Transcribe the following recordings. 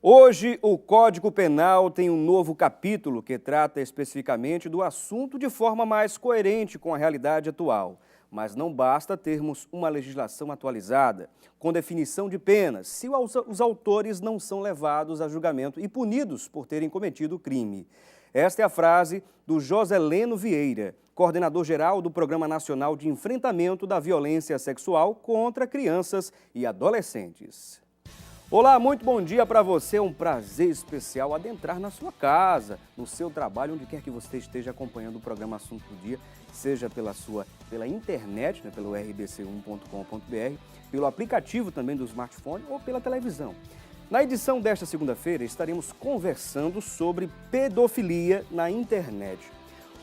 Hoje, o Código Penal tem um novo capítulo que trata especificamente do assunto de forma mais coerente com a realidade atual. Mas não basta termos uma legislação atualizada, com definição de penas, se os autores não são levados a julgamento e punidos por terem cometido o crime. Esta é a frase do Joseleno Vieira, coordenador-geral do Programa Nacional de Enfrentamento da Violência Sexual contra Crianças e Adolescentes. Olá, muito bom dia para você. É um prazer especial adentrar na sua casa, no seu trabalho, onde quer que você esteja acompanhando o programa Assunto do Dia, seja pela internet, pelo rbc1.com.br, pelo aplicativo também do smartphone ou pela televisão. Na edição desta segunda-feira, estaremos conversando sobre pedofilia na internet.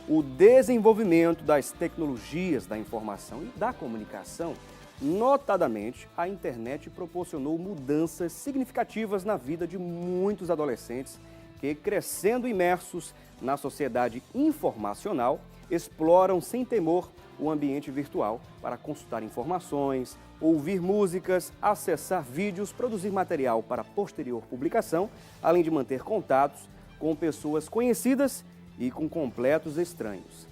O desenvolvimento das tecnologias da informação e da comunicação, notadamente, a internet proporcionou mudanças significativas na vida de muitos adolescentes que, crescendo imersos na sociedade informacional, exploram sem temor o ambiente virtual para consultar informações, ouvir músicas, acessar vídeos, produzir material para posterior publicação, além de manter contatos com pessoas conhecidas e com completos estranhos.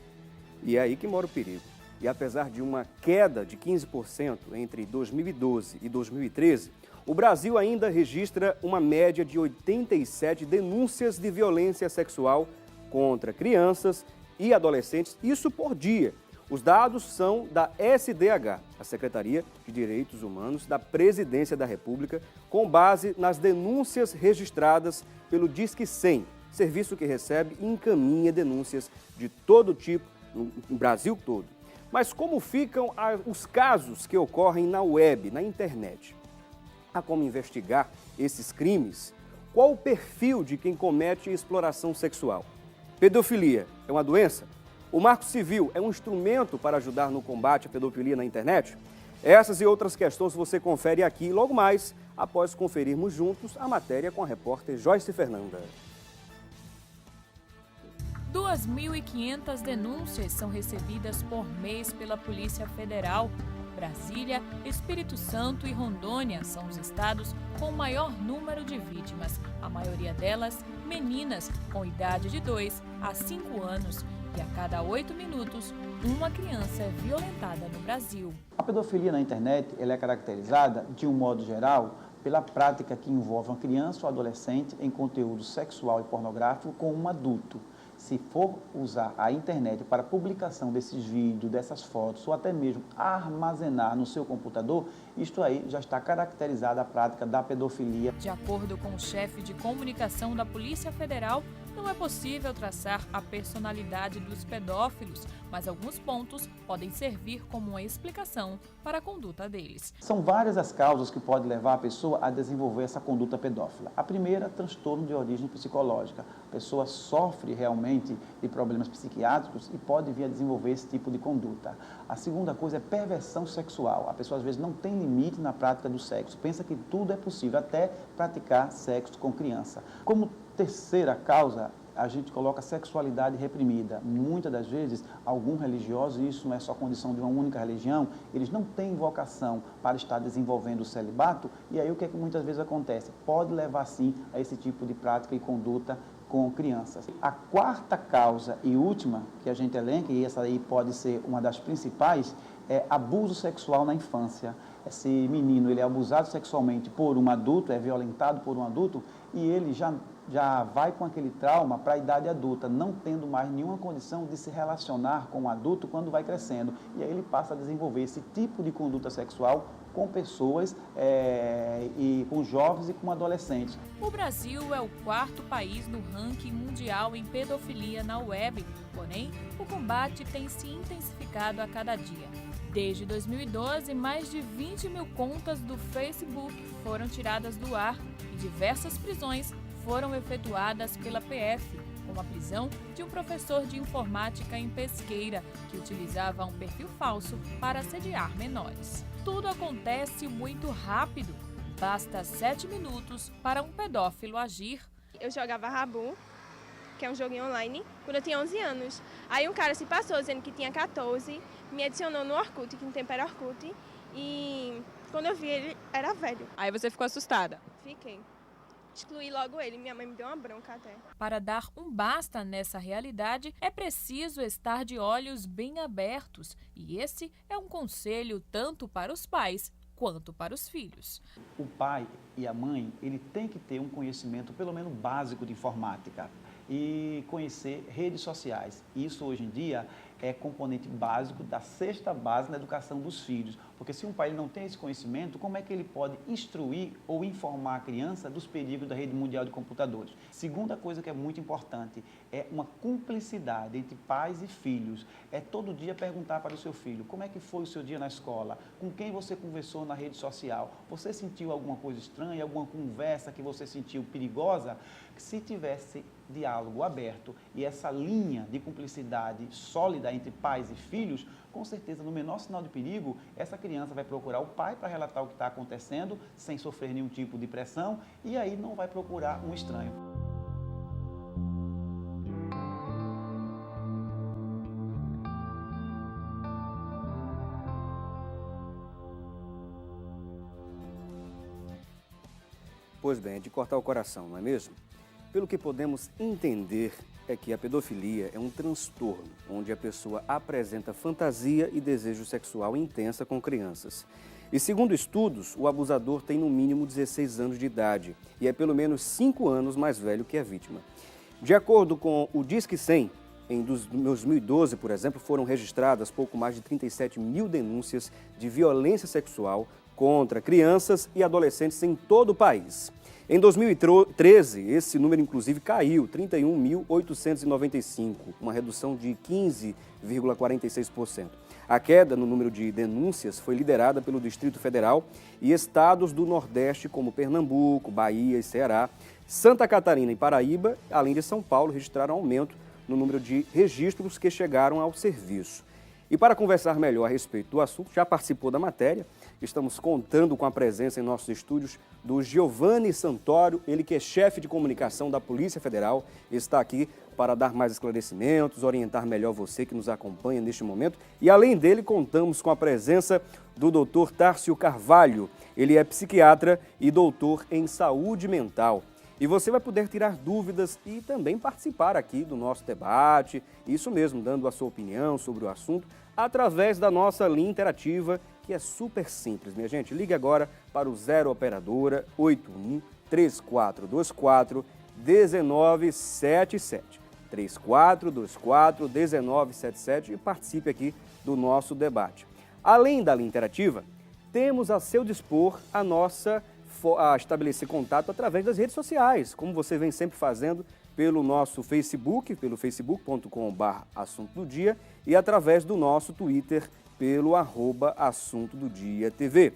E é aí que mora o perigo. E apesar de uma queda de 15% entre 2012 e 2013, o Brasil ainda registra uma média de 87 denúncias de violência sexual contra crianças e adolescentes, isso por dia. Os dados são da SDH, a Secretaria de Direitos Humanos da Presidência da República, com base nas denúncias registradas pelo Disque 100, serviço que recebe e encaminha denúncias de todo tipo no Brasil todo. Mas como ficam os casos que ocorrem na web, na internet? Há como investigar esses crimes? Qual o perfil de quem comete exploração sexual? Pedofilia é uma doença? O Marco Civil é um instrumento para ajudar no combate à pedofilia na internet? Essas e outras questões você confere aqui logo mais, após conferirmos juntos a matéria com a repórter Joyce Fernanda. 2.500 denúncias são recebidas por mês pela Polícia Federal. Brasília, Espírito Santo e Rondônia são os estados com o maior número de vítimas, a maioria delas meninas com idade de 2 a 5 anos. E a cada 8 minutos, uma criança é violentada no Brasil. A pedofilia na internet ela é caracterizada, de um modo geral, pela prática que envolve uma criança ou adolescente em conteúdo sexual e pornográfico com um adulto. Se for usar a internet para publicação desses vídeos, dessas fotos, ou até mesmo armazenar no seu computador, isto aí já está caracterizada a prática da pedofilia. De acordo com o chefe de comunicação da Polícia Federal, não é possível traçar a personalidade dos pedófilos, mas alguns pontos podem servir como uma explicação para a conduta deles. São várias as causas que podem levar a pessoa a desenvolver essa conduta pedófila. A primeira, transtorno de origem psicológica. A pessoa sofre realmente de problemas psiquiátricos e pode vir a desenvolver esse tipo de conduta. A segunda coisa é perversão sexual. A pessoa às vezes não tem limite na prática do sexo, pensa que tudo é possível, até praticar sexo com criança. Como terceira causa, a gente coloca sexualidade reprimida. Muitas das vezes, alguns religiosos, e isso não é só condição de uma única religião, eles não têm vocação para estar desenvolvendo o celibato, e aí o que é que muitas vezes acontece? Pode levar sim a esse tipo de prática e conduta com crianças. A quarta causa e última que a gente elenca, e essa aí pode ser uma das principais, é abuso sexual na infância. Esse menino ele é abusado sexualmente por um adulto, é violentado por um adulto, e ele já vai com aquele trauma para a idade adulta, não tendo mais nenhuma condição de se relacionar com o adulto quando vai crescendo. E aí ele passa a desenvolver esse tipo de conduta sexual com pessoas, e com jovens e com adolescentes. O Brasil é o 4º país no ranking mundial em pedofilia na web, porém, o combate tem se intensificado a cada dia. Desde 2012, mais de 20 mil contas do Facebook foram tiradas do ar e diversas prisões foram efetuadas pela PF, como a prisão de um professor de informática em Pesqueira, que utilizava um perfil falso para assediar menores. Tudo acontece muito rápido. Basta 7 minutos para um pedófilo agir. Eu jogava Rabu, que é um joguinho online, quando eu tinha 11 anos. Aí um cara se passou dizendo que tinha 14, me adicionou no Orkut, que no tempo era Orkut, e quando eu vi ele era velho. Aí você ficou assustada? Fiquei. excluí logo ele. Minha mãe me deu uma bronca até. Para dar um basta nessa realidade, é preciso estar de olhos bem abertos. E esse é um conselho tanto para os pais quanto para os filhos. O pai e a mãe, ele tem que ter um conhecimento, pelo menos básico, de informática e conhecer redes sociais. Isso, hoje em dia, é componente básico da cesta básica na educação dos filhos. Porque se um pai não tem esse conhecimento, como é que ele pode instruir ou informar a criança dos perigos da rede mundial de computadores? Segunda coisa que é muito importante, é uma cumplicidade entre pais e filhos. É todo dia perguntar para o seu filho, como é que foi o seu dia na escola? Com quem você conversou na rede social? Você sentiu alguma coisa estranha, alguma conversa que você sentiu perigosa? Se tivesse diálogo aberto e essa linha de cumplicidade sólida entre pais e filhos, com certeza, no menor sinal de perigo, essa criança vai procurar o pai para relatar o que está acontecendo, sem sofrer nenhum tipo de pressão, e aí não vai procurar um estranho. Pois bem, é de cortar o coração, não é mesmo? Pelo que podemos entender, é que a pedofilia é um transtorno onde a pessoa apresenta fantasia e desejo sexual intensa com crianças. E segundo estudos, o abusador tem no mínimo 16 anos de idade e é pelo menos 5 anos mais velho que a vítima. De acordo com o Disque 100, em 2012, por exemplo, foram registradas pouco mais de 37 mil denúncias de violência sexual contra crianças e adolescentes em todo o país. Em 2013, esse número inclusive caiu, 31.895, uma redução de 15,46%. A queda no número de denúncias foi liderada pelo Distrito Federal e estados do Nordeste como Pernambuco, Bahia e Ceará. Santa Catarina e Paraíba, além de São Paulo, registraram aumento no número de registros que chegaram ao serviço. E para conversar melhor a respeito do assunto, já participou da matéria, estamos contando com a presença em nossos estúdios do Giovanni Santoro, ele que é chefe de comunicação da Polícia Federal, está aqui para dar mais esclarecimentos, orientar melhor você que nos acompanha neste momento. E além dele, contamos com a presença do Dr. Tárcio Carvalho, ele é psiquiatra e doutor em saúde mental. E você vai poder tirar dúvidas e também participar aqui do nosso debate, isso mesmo, dando a sua opinião sobre o assunto, através da nossa linha interativa, que é super simples, minha gente. Ligue agora para o 0 Operadora 81 3424 1977. 3424 1977 e participe aqui do nosso debate. Além da linha interativa, temos a seu dispor a estabelecer contato através das redes sociais, como você vem sempre fazendo pelo nosso Facebook, pelo facebook.com/assunto do dia e através do nosso Twitter pelo @assunto do dia TV.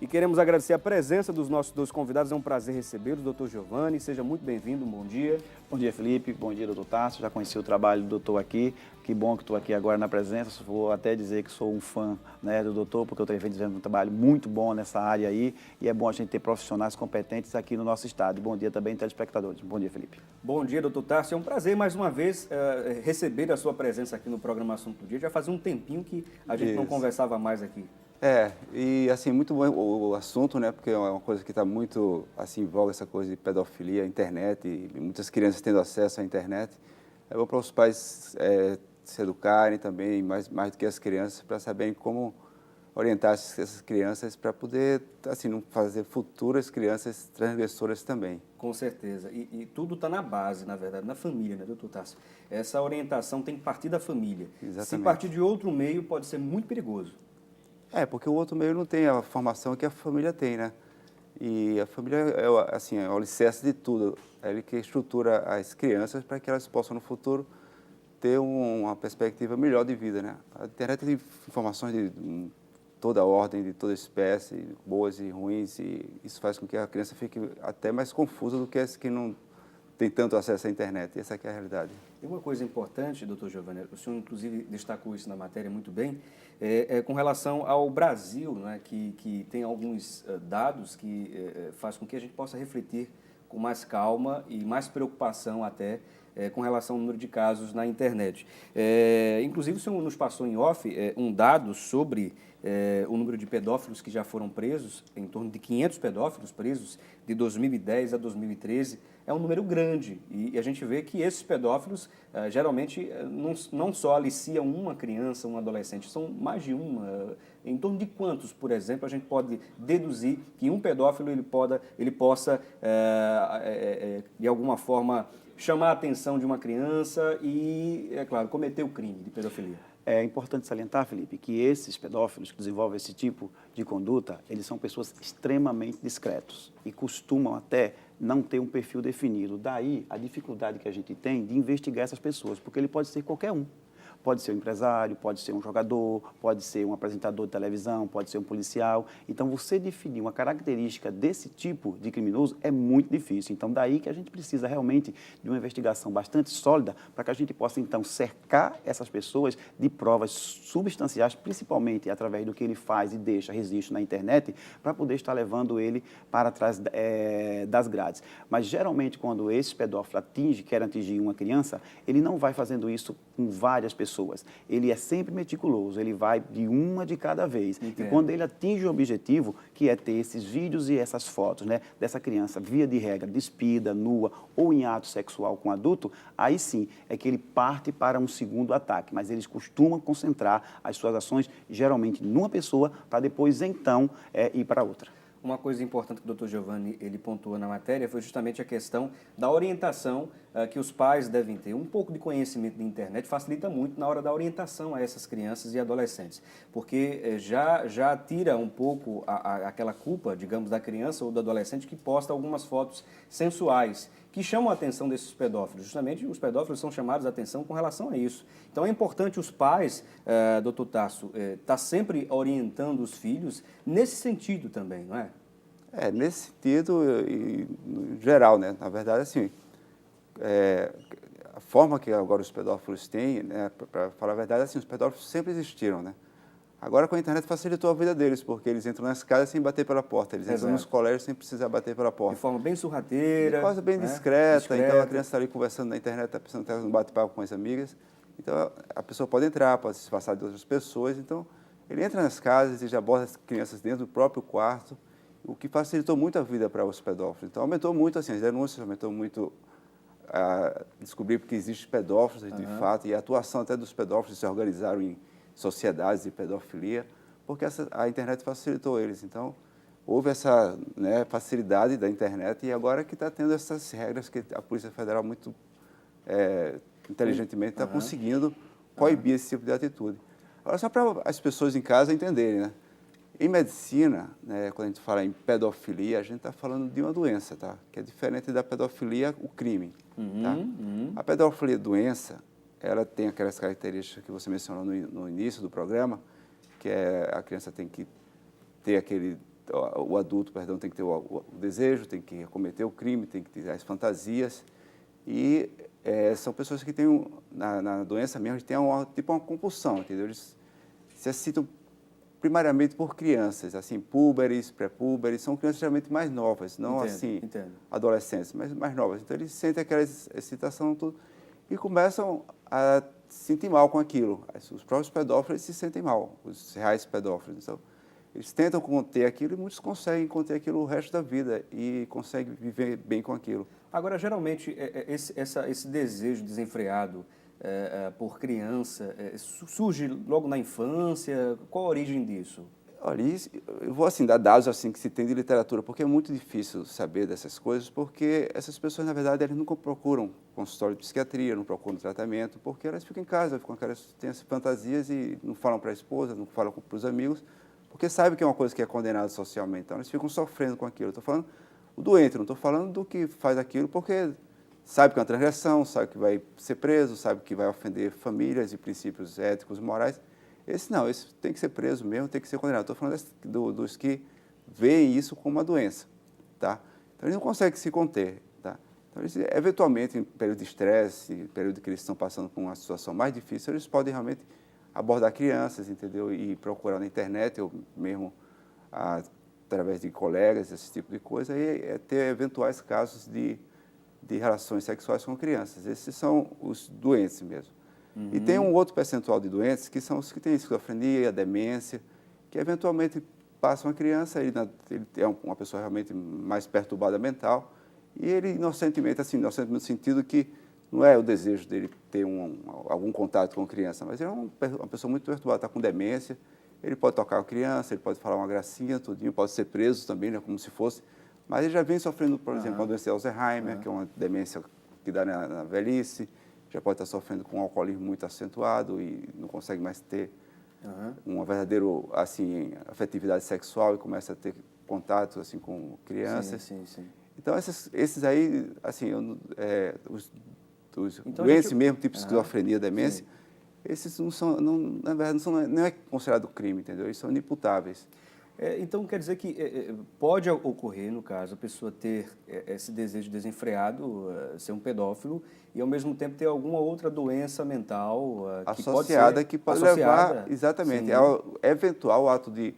E queremos agradecer a presença dos nossos dois convidados, é um prazer recebê-los, doutor Giovanni, seja muito bem-vindo, bom dia. Bom dia, Felipe, bom dia, doutor Tárcio, já conheci o trabalho do doutor aqui, que bom que estou aqui agora na presença, vou até dizer que sou um fã, né, do doutor, porque eu tenho feito um trabalho muito bom nessa área aí, e é bom a gente ter profissionais competentes aqui no nosso estado. Bom dia também, telespectadores. Bom dia, Felipe. Bom dia, doutor Tárcio, é um prazer mais uma vez receber a sua presença aqui no programa Assunto do Dia, já fazia um tempinho que a gente não conversava mais aqui. E assim, muito bom o assunto, né, porque é uma coisa que está muito assim, em voga, essa coisa de pedofilia, internet, e muitas crianças tendo acesso à internet. É bom para os pais se educarem também, mais do que as crianças, para saberem como orientar essas crianças para poder, assim, não fazer futuras crianças transgressoras também. Com certeza. E tudo está na base, na verdade, na família, né, doutor Tárcio? Essa orientação tem que partir da família. Exatamente. Se partir de outro meio, pode ser muito perigoso. Porque o outro meio não tem a formação que a família tem, né? E a família é o alicerce de tudo. É ele que estrutura as crianças para que elas possam, no futuro, ter uma perspectiva melhor de vida, né? A internet tem informações de toda ordem, de toda espécie, boas e ruins, e isso faz com que a criança fique até mais confusa do que as que não tem tanto acesso à internet. E essa aqui é a realidade. Tem uma coisa importante, doutor Giovanni, o senhor inclusive destacou isso na matéria muito bem, com relação ao Brasil, né, que tem alguns dados que faz com que a gente possa refletir com mais calma e mais preocupação até com relação ao número de casos na internet. Inclusive, o senhor nos passou em off um dado sobre o número de pedófilos que já foram presos, em torno de 500 pedófilos presos de 2010 a 2013. É um número grande e a gente vê que esses pedófilos geralmente não só aliciam uma criança, um adolescente, são mais de uma. Em torno de quantos, por exemplo, a gente pode deduzir que um pedófilo ele possa, de alguma forma, chamar a atenção de uma criança e, é claro, cometer o crime de pedofilia? É importante salientar, Felipe, que esses pedófilos que desenvolvem esse tipo de conduta, eles são pessoas extremamente discretos e costumam até não ter um perfil definido. Daí a dificuldade que a gente tem de investigar essas pessoas, porque ele pode ser qualquer um. Pode ser um empresário, pode ser um jogador, pode ser um apresentador de televisão, pode ser um policial. Então, você definir uma característica desse tipo de criminoso é muito difícil. Então, daí que a gente precisa realmente de uma investigação bastante sólida para que a gente possa, então, cercar essas pessoas de provas substanciais, principalmente através do que ele faz e deixa registro na internet, para poder estar levando ele para trás das grades. Mas, geralmente, quando esse pedófilo quer atingir uma criança, ele não vai fazendo isso com várias pessoas. Ele é sempre meticuloso, ele vai de uma de cada vez. Entendo. E quando ele atinge o objetivo, que é ter esses vídeos e essas fotos, né, dessa criança, via de regra, despida, nua ou em ato sexual com adulto, aí sim é que ele parte para um segundo ataque. Mas eles costumam concentrar as suas ações, geralmente, numa pessoa, para depois, então, ir para outra. Uma coisa importante que o Dr. Giovanni ele pontuou na matéria foi justamente a questão da orientação que os pais devem ter. Um pouco de conhecimento da internet facilita muito na hora da orientação a essas crianças e adolescentes, porque já tira um pouco aquela culpa, digamos, da criança ou do adolescente que posta algumas fotos sensuais que chamam a atenção desses pedófilos. Justamente os pedófilos são chamados a atenção com relação a isso. Então é importante os pais, doutor Tasso, estar sempre orientando os filhos nesse sentido também, não é? Nesse sentido, e no geral, né? Na verdade, assim, a forma que agora os pedófilos têm, né, para falar a verdade, assim, os pedófilos sempre existiram, né? Agora com a internet facilitou a vida deles, porque eles entram nas casas sem bater pela porta, eles entram nos colégios sem precisar bater pela porta. De forma bem sorrateira. De forma bem discreta, então a criança está ali conversando na internet, está pensando que está no bate-papo com as amigas, então a pessoa pode entrar, pode se disfarçar de outras pessoas, então ele entra nas casas e já bota as crianças dentro do próprio quarto, o que facilitou muito a vida para os pedófilos. Então aumentou muito, assim, as denúncias, aumentou muito a descobrir que existem pedófilos de fato, e a atuação até dos pedófilos se organizaram em sociedades de pedofilia, porque a internet facilitou eles. Então, houve essa, né, facilidade da internet e agora que está tendo essas regras que a Polícia Federal muito inteligentemente está conseguindo coibir esse tipo de atitude. Agora, só para as pessoas em casa entenderem, né? Em medicina, né, quando a gente fala em pedofilia, a gente está falando de uma doença, tá? Que é diferente da pedofilia, o crime. Tá? A pedofilia, doença, ela tem aquelas características que você mencionou no início do programa, que é a criança tem que ter o adulto, perdão, tem que ter o desejo, tem que cometer o crime, tem que ter as fantasias. E são pessoas que têm, na doença mesmo, têm tipo uma compulsão, entendeu? Eles se excitam primariamente por crianças, assim, púberes, pré-púberes, são crianças geralmente mais novas, não adolescentes, mas mais novas. Então, eles sentem aquela excitação tudo, e começam a se sentir mal com aquilo. Os próprios pedófilos se sentem mal, os reais pedófilos. Então, eles tentam conter aquilo e muitos conseguem conter aquilo o resto da vida e conseguem viver bem com aquilo. Agora, geralmente, esse desejo desenfreado por criança surge logo na infância? Qual a origem disso? Olha, eu vou assim, dar dados assim, que se tem de literatura, porque é muito difícil saber dessas coisas, porque essas pessoas, na verdade, elas nunca procuram consultório de psiquiatria, não procuram tratamento, porque elas ficam em casa, têm essas fantasias e não falam para a esposa, não falam para os amigos, porque sabem que é uma coisa que é condenada socialmente, então eles ficam sofrendo com aquilo. Estou falando o doente, não estou falando do que faz aquilo, porque sabe que é uma transgressão, sabe que vai ser preso, sabe que vai ofender famílias e princípios éticos e morais. Esse não, esse tem que ser preso mesmo, tem que ser condenado. Estou falando dos que veem isso como uma doença, tá? Então, eles não conseguem se conter, tá? Então, eles, eventualmente, em período de estresse, em período que eles estão passando por uma situação mais difícil, eles podem realmente abordar crianças, entendeu? E procurar na internet, ou mesmo através de colegas, esse tipo de coisa, e ter eventuais casos de de relações sexuais com crianças. Esses são os doentes mesmo. E tem um outro percentual de doentes que são os que têm esquizofrenia, demência, que eventualmente passam a criança, ele é uma pessoa realmente mais perturbada mental, e ele inocentemente, assim, inocente no sentido que não é o desejo dele ter algum contato com a criança, mas ele é uma pessoa muito perturbada, está com demência, ele pode tocar a criança, ele pode falar uma gracinha, tudinho, pode ser preso também, né, como se fosse, mas ele já vem sofrendo, por exemplo, com a doença de Alzheimer, que é uma demência que dá na velhice, já pode estar sofrendo com um alcoolismo muito acentuado e não consegue mais ter uma verdadeira, assim, afetividade sexual e começa a ter contato, assim, com crianças. Sim, sim, sim. Então, esses aí, assim, os Então, doentes mesmo, tipo esquizofrenia, demência, sim. esses não são, na verdade, não é considerado crime, entendeu? Eles são inimputáveis. Então, quer dizer que pode ocorrer, no caso, a pessoa ter esse desejo desenfreado, ser um pedófilo, e, ao mesmo tempo, ter alguma outra doença mental Associada, que pode levar, exatamente, sim, ao eventual ato de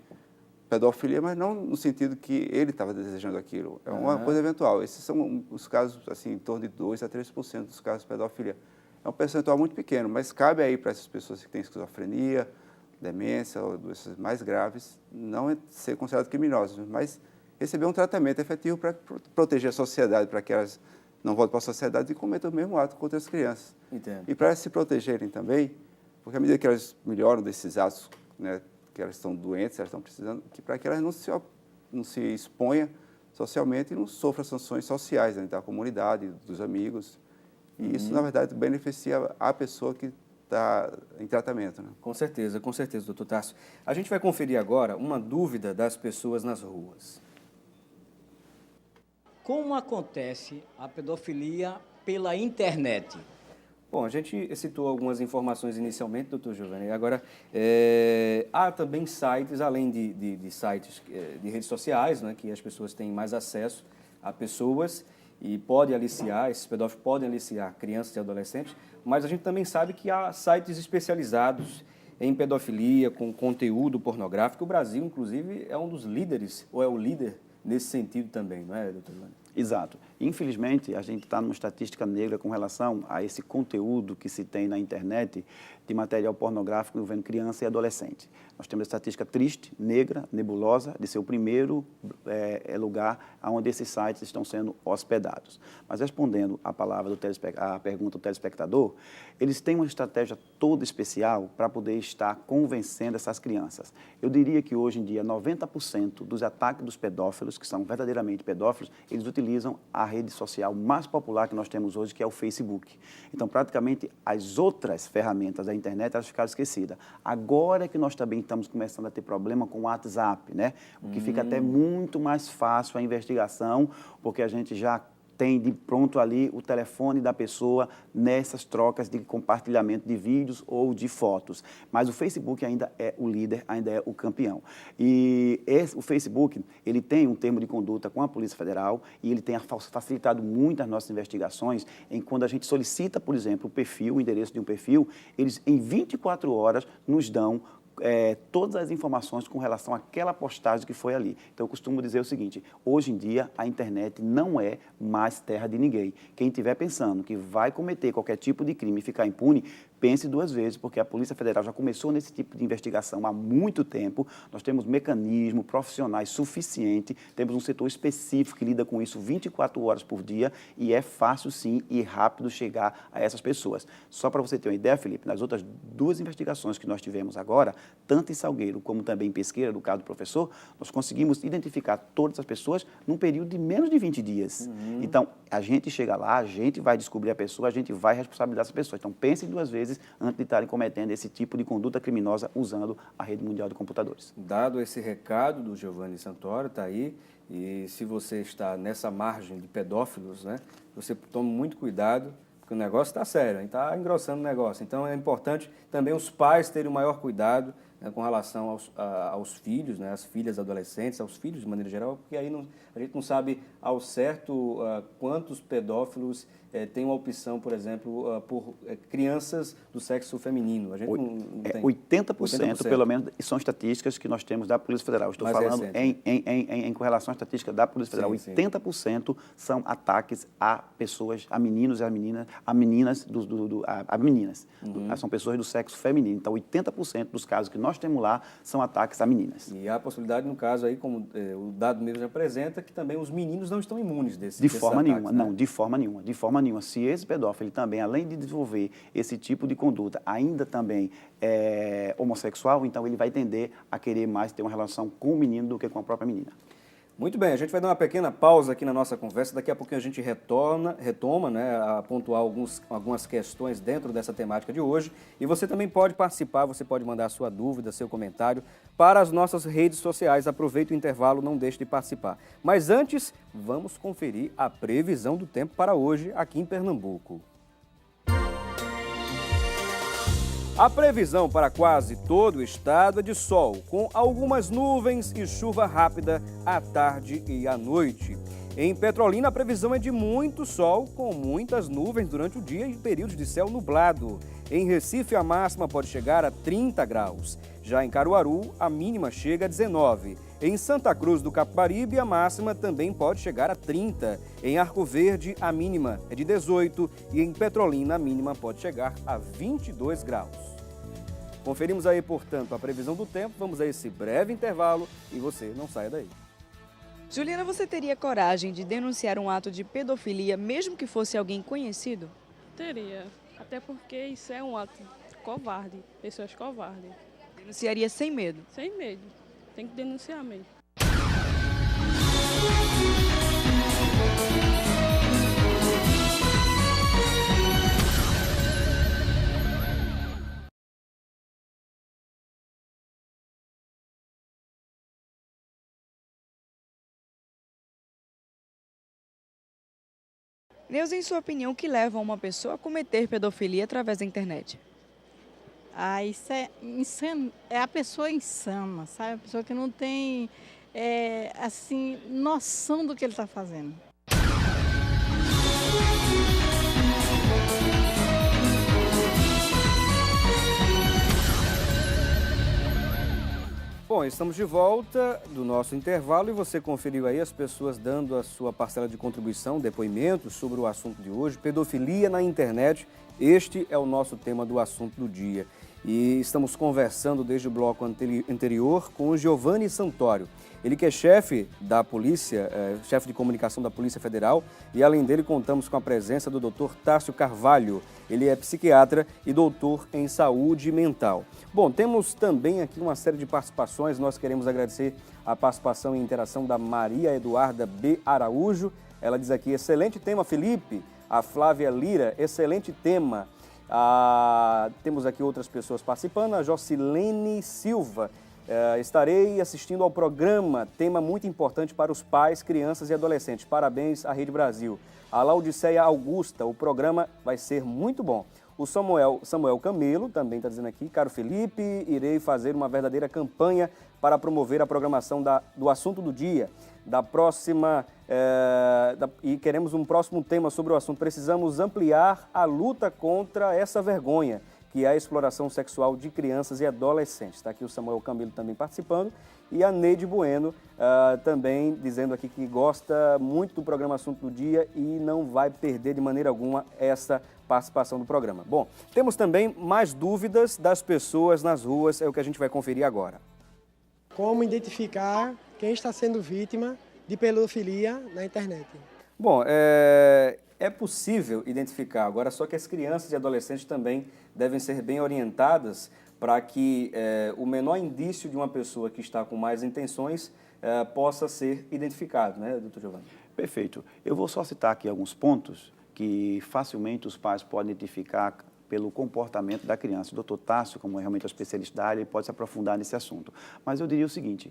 pedofilia, mas não no sentido que ele estava desejando aquilo. É uma coisa eventual. Esses são os casos, assim, em torno de 2 a 3% dos casos de pedofilia. É um percentual muito pequeno, mas cabe aí para essas pessoas que têm esquizofrenia, demência ou doenças mais graves, não ser considerados criminosos, mas receber um tratamento efetivo para proteger a sociedade, para que elas não voltem para a sociedade e cometam o mesmo ato contra as crianças. Entendo. E para se protegerem também, porque à medida que elas melhoram desses atos, né, que elas estão doentes, elas estão precisando, para que elas não se exponham socialmente e não sofram sanções sociais dentro da comunidade, dos amigos. E isso, na verdade, beneficia a pessoa que está em tratamento. Né? Com certeza, doutor Tássio. A gente vai conferir agora uma dúvida das pessoas nas ruas. Como acontece a pedofilia pela internet? Bom, a gente citou algumas informações inicialmente, doutor Giovanni. Agora, há também sites, além de sites de redes sociais, né, que as pessoas têm mais acesso a pessoas e podem aliciar, esses pedófilos podem aliciar crianças e adolescentes, mas a gente também sabe que há sites especializados em pedofilia, com conteúdo pornográfico. O Brasil, inclusive, é um dos líderes, ou é o líder nesse sentido também, não é, doutor Giovanni? Exato. Infelizmente, a gente está numa estatística negra com relação a esse conteúdo que se tem na internet de material pornográfico envolvendo criança e adolescente. Nós temos a estatística triste, negra, nebulosa, de ser o primeiro lugar onde esses sites estão sendo hospedados. Mas respondendo à pergunta do telespectador, eles têm uma estratégia toda especial para poder estar convencendo essas crianças. Eu diria que hoje em dia 90% dos ataques dos pedófilos, que são verdadeiramente pedófilos, eles utilizam a rede social mais popular que nós temos hoje, que é o Facebook. Então, praticamente, as outras ferramentas da internet, elas ficaram esquecidas. Agora é que nós também estamos começando a ter problema com o WhatsApp, né? O que fica até muito mais fácil a investigação, porque a gente já tem de pronto ali o telefone da pessoa nessas trocas de compartilhamento de vídeos ou de fotos. Mas o Facebook ainda é o líder, ainda é o campeão. E o Facebook, ele tem um termo de conduta com a Polícia Federal e ele tem facilitado muito as nossas investigações em quando a gente solicita, por exemplo, o perfil, o endereço de um perfil, eles em 24 horas nos dão todas as informações com relação àquela postagem que foi ali. Então, eu costumo dizer o seguinte, hoje em dia, a internet não é mais terra de ninguém. Quem estiver pensando que vai cometer qualquer tipo de crime e ficar impune, pense duas vezes, porque a Polícia Federal já começou nesse tipo de investigação há muito tempo. Nós temos mecanismo, profissionais suficiente, temos um setor específico que lida com isso 24 horas por dia e é fácil, sim, e rápido chegar a essas pessoas. Só para você ter uma ideia, Felipe, nas outras duas investigações que nós tivemos agora, tanto em Salgueiro como também em Pesqueira, do caso do professor, nós conseguimos identificar todas as pessoas num período de menos de 20 dias. Então, a gente chega lá, a gente vai descobrir a pessoa, a gente vai responsabilizar essa pessoa. Então, pense duas vezes antes de estarem cometendo esse tipo de conduta criminosa usando a rede mundial de computadores. Dado esse recado do Giovanni Santoro, está aí, e se você está nessa margem de pedófilos, né, você tome muito cuidado, porque o negócio está sério, está engrossando o negócio. Então, é importante também os pais terem o maior cuidado né, com relação aos filhos, né, às filhas adolescentes, aos filhos de maneira geral, porque aí a gente não sabe ao certo quantos pedófilos têm uma opção, por exemplo, por crianças do sexo feminino. A gente não tem. 80% pelo menos, são estatísticas que nós temos da Polícia Federal. Estou Mais falando recente, em correlação à estatística da Polícia Federal. Sim, 80% são ataques a pessoas, a meninos e a meninas. São pessoas do sexo feminino. Então, 80% dos casos que nós temos lá são ataques a meninas. E há a possibilidade, no caso aí, como o dado mesmo apresenta, que também os meninos não estão imunes desses forma ataques, nenhuma, né? não, de forma nenhuma, de forma nenhuma. Se esse pedófilo também, além de desenvolver esse tipo de conduta, ainda também é homossexual, então ele vai tender a querer mais ter uma relação com o menino do que com a própria menina. Muito bem, a gente vai dar uma pequena pausa aqui na nossa conversa, daqui a pouquinho a gente retoma, né, a pontuar algumas questões dentro dessa temática de hoje, e você também pode participar, você pode mandar a sua dúvida, seu comentário para as nossas redes sociais. Aproveite o intervalo, não deixe de participar. Mas antes, vamos conferir a previsão do tempo para hoje aqui em Pernambuco. A previsão para quase todo o estado é de sol, com algumas nuvens e chuva rápida à tarde e à noite. Em Petrolina, a previsão é de muito sol, com muitas nuvens durante o dia e períodos de céu nublado. Em Recife, a máxima pode chegar a 30 graus. Já em Caruaru, a mínima chega a 19. Em Santa Cruz do Capibaribe, a máxima também pode chegar a 30. Em Arco Verde, a mínima é de 18. E em Petrolina, a mínima pode chegar a 22 graus. Conferimos aí, portanto, a previsão do tempo. Vamos a esse breve intervalo e você não saia daí. Juliana, você teria coragem de denunciar um ato de pedofilia, mesmo que fosse alguém conhecido? Teria, até porque isso é um ato covarde, pessoas covardes. Denunciaria sem medo? Sem medo, tem que denunciar mesmo. Neuza, em sua opinião, o que leva uma pessoa a cometer pedofilia através da internet? Isso é insano, é a pessoa insana, sabe? A pessoa que não tem, assim, noção do que ele está fazendo. Bom, estamos de volta do nosso intervalo e você conferiu aí as pessoas dando a sua parcela de contribuição, depoimentos sobre o assunto de hoje, pedofilia na internet. Este é o nosso tema do assunto do dia. E estamos conversando desde o bloco anterior com o Giovanni Santório. Ele que é chefe da polícia, chefe de comunicação da Polícia Federal, e além dele contamos com a presença do Dr. Tássio Carvalho. Ele é psiquiatra e doutor em saúde mental. Bom, temos também aqui uma série de participações. Nós queremos agradecer a participação e interação da Maria Eduarda B. Araújo. Ela diz aqui, excelente tema, Felipe. A Flávia Lira, excelente tema. Temos aqui outras pessoas participando. A Jocilene Silva. Estarei assistindo ao programa, tema muito importante para os pais, crianças e adolescentes. Parabéns à Rede Brasil. A Laudiceia Augusta, o programa vai ser muito bom. O Samuel Camelo também está dizendo aqui, caro Felipe, irei fazer uma verdadeira campanha para promover a programação do assunto do dia. E queremos um próximo tema sobre o assunto. Precisamos ampliar a luta contra essa vergonha, que é a exploração sexual de crianças e adolescentes. Está aqui o Samuel Camilo também participando e a Neide Bueno também dizendo aqui que gosta muito do programa Assunto do Dia e não vai perder de maneira alguma essa participação do programa. Bom, temos também mais dúvidas das pessoas nas ruas, é o que a gente vai conferir agora. Como identificar quem está sendo vítima de pedofilia na internet? Bom, é possível identificar, agora só que as crianças e adolescentes também devem ser bem orientadas para que o menor indício de uma pessoa que está com más intenções possa ser identificado, né, doutor Giovanni? Perfeito. Eu vou só citar aqui alguns pontos que facilmente os pais podem identificar pelo comportamento da criança. O doutor Tássio, como é realmente um especialista da área, ele pode se aprofundar nesse assunto. Mas eu diria o seguinte,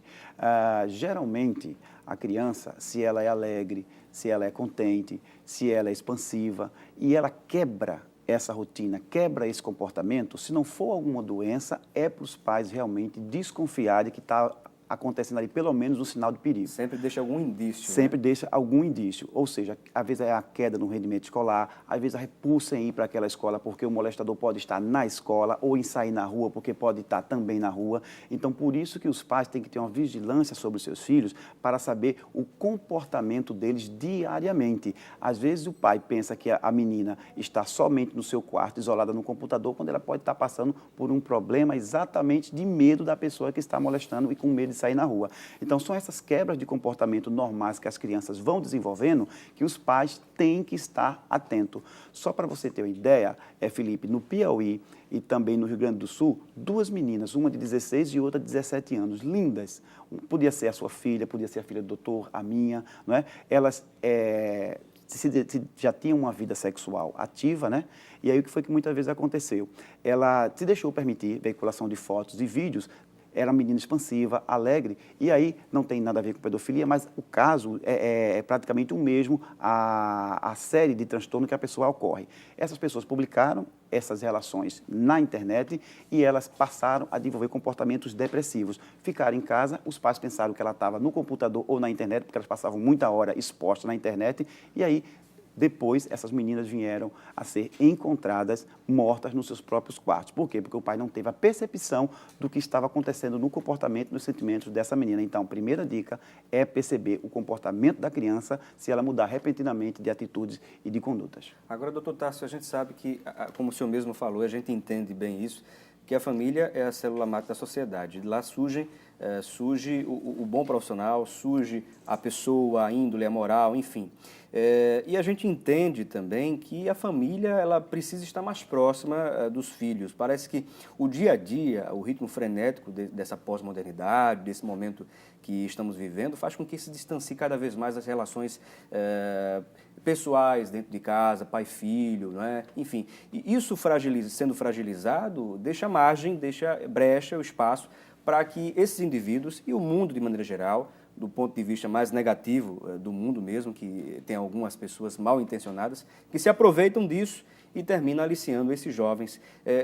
geralmente a criança, se ela é alegre, se ela é contente, se ela é expansiva e ela quebra essa rotina, quebra esse comportamento, se não for alguma doença, é para os pais realmente desconfiarem que está acontecendo ali pelo menos um sinal de perigo. Sempre deixa algum indício. Sempre né? deixa algum indício, ou seja, às vezes é a queda no rendimento escolar, às vezes a repulsa em ir para aquela escola porque o molestador pode estar na escola ou em sair na rua porque pode estar também na rua. Então, por isso que os pais têm que ter uma vigilância sobre os seus filhos para saber o comportamento deles diariamente. Às vezes o pai pensa que a menina está somente no seu quarto, isolada no computador, quando ela pode estar passando por um problema exatamente de medo da pessoa que está molestando e com medo de sair na rua. Então, são essas quebras de comportamento normais que as crianças vão desenvolvendo que os pais têm que estar atentos. Só para você ter uma ideia, Felipe, no Piauí e também no Rio Grande do Sul, 2 meninas, uma de 16 e outra de 17 anos, lindas. Podia ser a sua filha, podia ser a filha do doutor, a minha, não é? Elas já tinham uma vida sexual ativa, né? E aí o que foi que muitas vezes aconteceu? Ela se deixou permitir veiculação de fotos e vídeos. Era uma menina expansiva, alegre, e aí não tem nada a ver com pedofilia, mas o caso é praticamente o mesmo, a série de transtorno que a pessoa ocorre. Essas pessoas publicaram essas relações na internet e elas passaram a desenvolver comportamentos depressivos. Ficaram em casa, os pais pensaram que ela estava no computador ou na internet, porque elas passavam muita hora expostas na internet, e aí depois, essas meninas vieram a ser encontradas mortas nos seus próprios quartos. Por quê? Porque o pai não teve a percepção do que estava acontecendo no comportamento e nos sentimentos dessa menina. Então, a primeira dica é perceber o comportamento da criança se ela mudar repentinamente de atitudes e de condutas. Agora, doutor Tássio, a gente sabe que, como o senhor mesmo falou, a gente entende bem isso, que a família é a célula máter da sociedade. De lá surge o bom profissional, surge a pessoa, a índole, a moral, enfim. E a gente entende também que a família ela precisa estar mais próxima dos filhos. Parece que o dia a dia, o ritmo frenético dessa pós-modernidade, desse momento que estamos vivendo, faz com que se distancie cada vez mais as relações pessoais dentro de casa, pai-filho, não é? Enfim. E isso sendo fragilizado, deixa margem, deixa brecha, o espaço para que esses indivíduos e o mundo de maneira geral, do ponto de vista mais negativo do mundo mesmo, que tem algumas pessoas mal intencionadas, que se aproveitam disso e terminam aliciando esses jovens.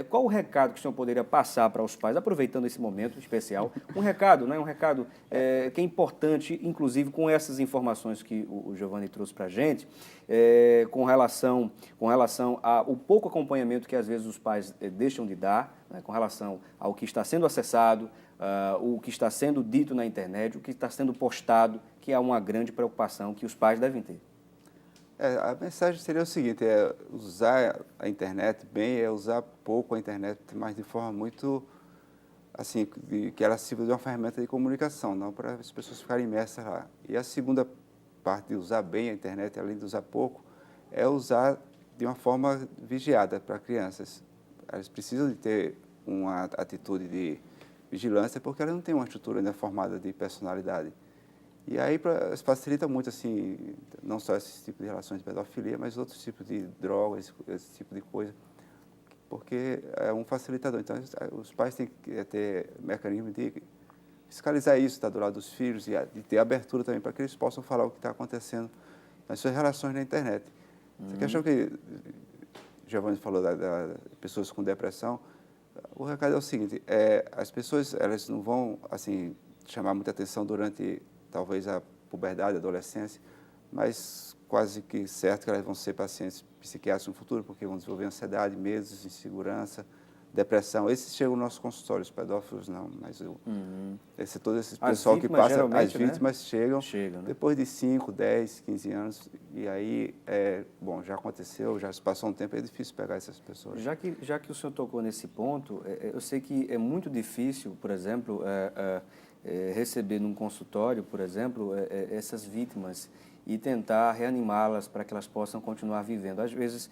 Qual o recado que o senhor poderia passar para os pais, aproveitando esse momento especial? Um recado, né? Um recado que é importante, inclusive com essas informações que o Giovanni trouxe para a gente, com relação ao pouco acompanhamento que às vezes os pais deixam de dar, né, com relação ao que está sendo acessado, o que está sendo dito na internet, o que está sendo postado, que é uma grande preocupação que os pais devem ter. A mensagem seria o seguinte, usar a internet bem, usar pouco a internet, mas de forma muito, assim, que ela sirva de uma ferramenta de comunicação, não para as pessoas ficarem imersas lá. E a segunda parte de usar bem a internet, além de usar pouco, é usar de uma forma vigiada para crianças. Elas precisam de ter uma atitude de vigilância, porque elas não têm uma estrutura ainda formada de personalidade. E aí facilita muito, assim, não só esse tipo de relações de pedofilia, mas outros tipos de drogas, esse tipo de coisa, porque é um facilitador. Então, os pais têm que ter mecanismo de fiscalizar isso, estar do lado dos filhos, e ter abertura também para que eles possam falar o que está acontecendo nas suas relações na internet. Essa questão que Giovanni falou da pessoas com depressão, o recado é o seguinte, as pessoas elas não vão assim, chamar muita atenção durante talvez a puberdade, a adolescência, mas quase que certo que elas vão ser pacientes psiquiátricos no futuro, porque vão desenvolver ansiedade, medos, insegurança, depressão. Esses chegam no nosso consultório, os pedófilos não, mas todo esse pessoal que passa, as vítimas, né? chegam né? Depois de 5, 10, 15 anos, e aí, bom, já aconteceu, já se passou um tempo, é difícil pegar essas pessoas. Já que o senhor tocou nesse ponto, eu sei que é muito difícil, por exemplo, receber num consultório, por exemplo, essas vítimas e tentar reanimá-las para que elas possam continuar vivendo. Às vezes,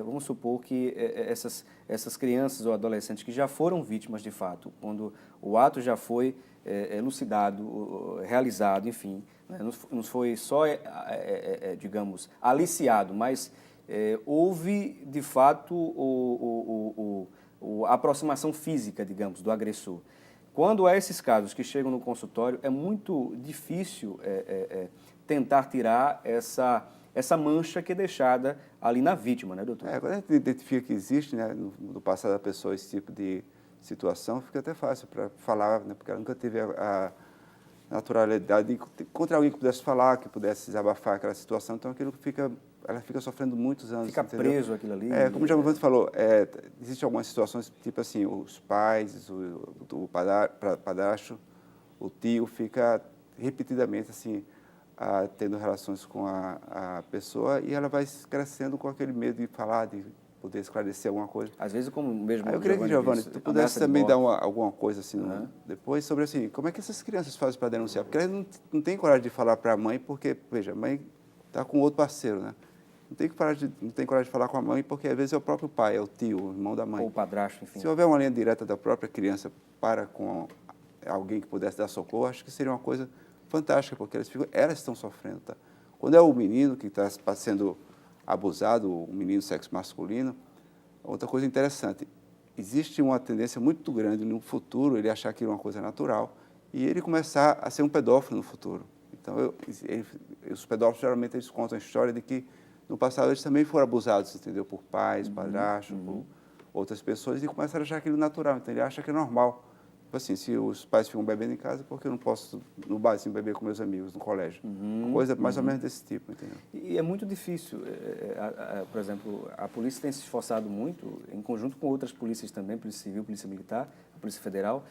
vamos supor que essas crianças ou adolescentes que já foram vítimas de fato, quando o ato já foi elucidado, realizado, enfim, né, não foi só, digamos, aliciado, mas houve, de fato, a aproximação física, digamos, do agressor. Quando há esses casos que chegam no consultório, é muito difícil tentar tirar essa essa mancha que é deixada ali na vítima, né, doutor? Quando a gente identifica que existe, né, no passado da pessoa esse tipo de situação, fica até fácil para falar, né, porque ela nunca teve a naturalidade de encontrar alguém que pudesse falar, que pudesse desabafar aquela situação, então aquilo ela fica sofrendo muitos anos. Fica entendeu? preso aquilo ali. Como o Giovanni falou, existem algumas situações, tipo assim, os pais, o padrasto, o tio fica repetidamente assim, tendo relações com a pessoa e ela vai crescendo com aquele medo de falar, de poder esclarecer alguma coisa. Às vezes, como mesmo Eu queria que, Giovanni, tu pudesse também dar alguma coisa assim, depois sobre assim, como é que essas crianças fazem para denunciar? Porque elas não têm coragem de falar para a mãe, porque, veja, a mãe está com outro parceiro, né? Não tem coragem de falar com a mãe, porque às vezes é o próprio pai, é o tio, o irmão da mãe. Ou o padrasto, enfim. Se houver uma linha direta da própria criança para com alguém que pudesse dar socorro, acho que seria uma coisa fantástica, porque elas estão sofrendo, tá? Quando é o menino que está sendo abusado, o menino do sexo masculino, outra coisa interessante, existe uma tendência muito grande no futuro ele achar aquilo uma coisa natural e ele começar a ser um pedófilo no futuro. Então, os pedófilos geralmente eles contam a história de que no passado eles também foram abusados, entendeu? Por pais, padrastos, por outras pessoas e começaram a achar aquilo natural, então ele acha que é normal. Tipo assim, se os pais ficam bebendo em casa, por que eu não posso no barzinho beber com meus amigos no colégio? Coisa mais ou menos desse tipo, entendeu? E é muito difícil. Por exemplo, a polícia tem se esforçado muito, em conjunto com outras polícias também, Polícia Civil, Polícia Militar, a Polícia Federal,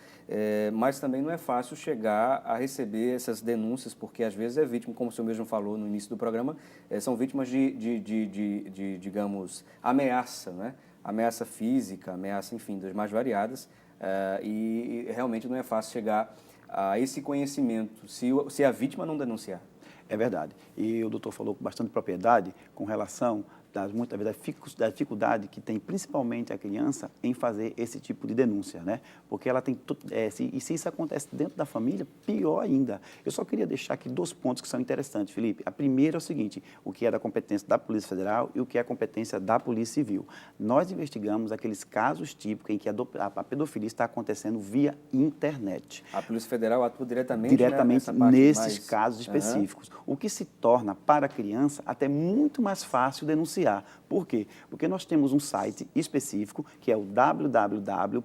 mas também não é fácil chegar a receber essas denúncias, porque às vezes é vítima, como o senhor mesmo falou no início do programa, são vítimas digamos, ameaça, né? Ameaça física, ameaça, enfim, das mais variadas. E realmente não é fácil chegar a esse conhecimento se a vítima não denunciar. É verdade. E o doutor falou com bastante propriedade com relação muitas vezes da dificuldade que tem principalmente a criança em fazer esse tipo de denúncia, né? Porque ela tem se isso acontece dentro da família, pior ainda. Eu só queria deixar aqui 2 pontos que são interessantes, Felipe. A primeira é o seguinte: o que é da competência da Polícia Federal e o que é a competência da Polícia Civil. Nós investigamos aqueles casos típicos em que a pedofilia está acontecendo via internet. A Polícia Federal atua diretamente né, nesses casos específicos. O que se torna para a criança até muito mais fácil denunciar. Por quê? Porque nós temos um site específico, que é o www.pf.gov.br,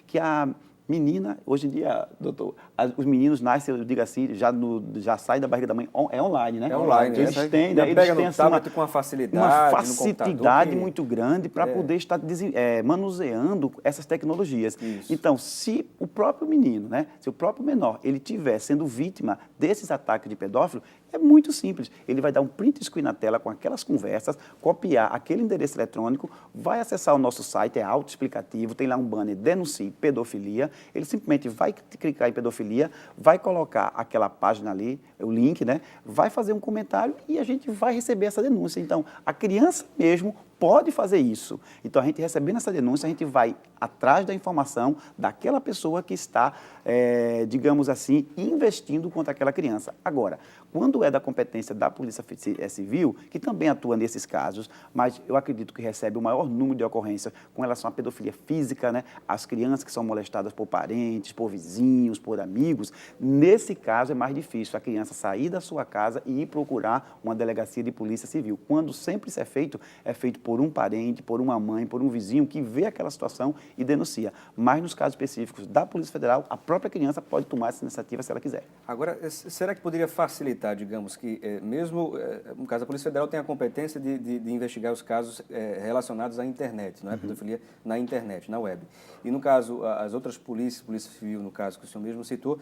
que a menina, hoje em dia, doutor, os meninos nascem, eu digo assim, já saem da barriga da mãe, é online, né? É online, eles têm, né? Eles têm assim, com uma facilidade muito grande para poder estar manuseando essas tecnologias. Isso. Então, se o próprio menino, né, se o próprio menor, ele estiver sendo vítima desses ataques de pedófilo, é muito simples. Ele vai dar um print screen na tela com aquelas conversas, copiar aquele endereço eletrônico, vai acessar o nosso site, é autoexplicativo, tem lá um banner Denuncie Pedofilia. Ele simplesmente vai clicar em pedofilia, vai colocar aquela página ali, o link, né? Vai fazer um comentário e a gente vai receber essa denúncia. Então, a criança mesmo pode fazer isso. Então, a gente recebendo essa denúncia, a gente vai atrás da informação daquela pessoa que está, digamos assim, investindo contra aquela criança. Agora, quando é da competência da Polícia Civil, que também atua nesses casos, mas eu acredito que recebe o maior número de ocorrências com relação à pedofilia física, né? As crianças que são molestadas por parentes, por vizinhos, por amigos, nesse caso é mais difícil a criança sair da sua casa e ir procurar uma delegacia de Polícia Civil. Quando sempre isso é feito por um parente, por uma mãe, por um vizinho que vê aquela situação e denuncia. Mas nos casos específicos da Polícia Federal, a própria criança pode tomar essa iniciativa se ela quiser. Agora, será que poderia facilitar, digamos, que mesmo, no caso, a Polícia Federal tem a competência de investigar os casos relacionados à internet, não é? Pedofilia na internet, na web. E, no caso, as outras polícias, Polícia Civil, no caso, que o senhor mesmo citou,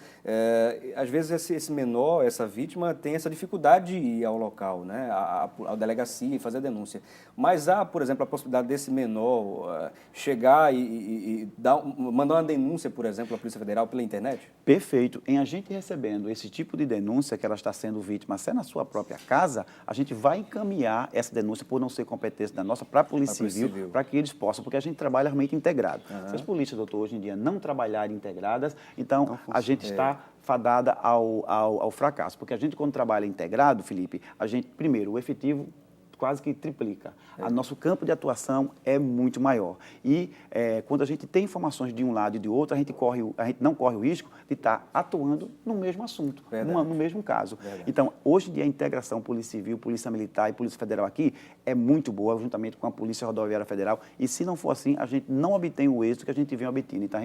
às vezes esse menor, essa vítima, tem essa dificuldade de ir ao local, né? À delegacia e fazer a denúncia. Mas há, por exemplo, a possibilidade desse menor chegar e mandar uma denúncia, por exemplo, à Polícia Federal pela internet? Perfeito. Em a gente recebendo esse tipo de denúncia, que ela está sendo vítima até na sua própria casa, a gente vai encaminhar essa denúncia, por não ser competência da nossa, para a Polícia Civil, para que eles possam, porque a gente trabalha realmente integrado. Se as polícias, doutor, hoje em dia não trabalharem integradas, então a gente está fadada ao fracasso. Porque a gente, quando trabalha integrado, Felipe, a gente, primeiro, o efetivo quase que triplica. Nosso campo de atuação é muito maior. E quando a gente tem informações de um lado e de outro, a gente não corre o risco de estar atuando no mesmo assunto, no mesmo caso. Então, hoje em dia, a integração Polícia Civil, Polícia Militar e Polícia Federal aqui é muito boa, juntamente com a Polícia Rodoviária Federal. E se não for assim, a gente não obtém o êxito que a gente vem obtendo. Então,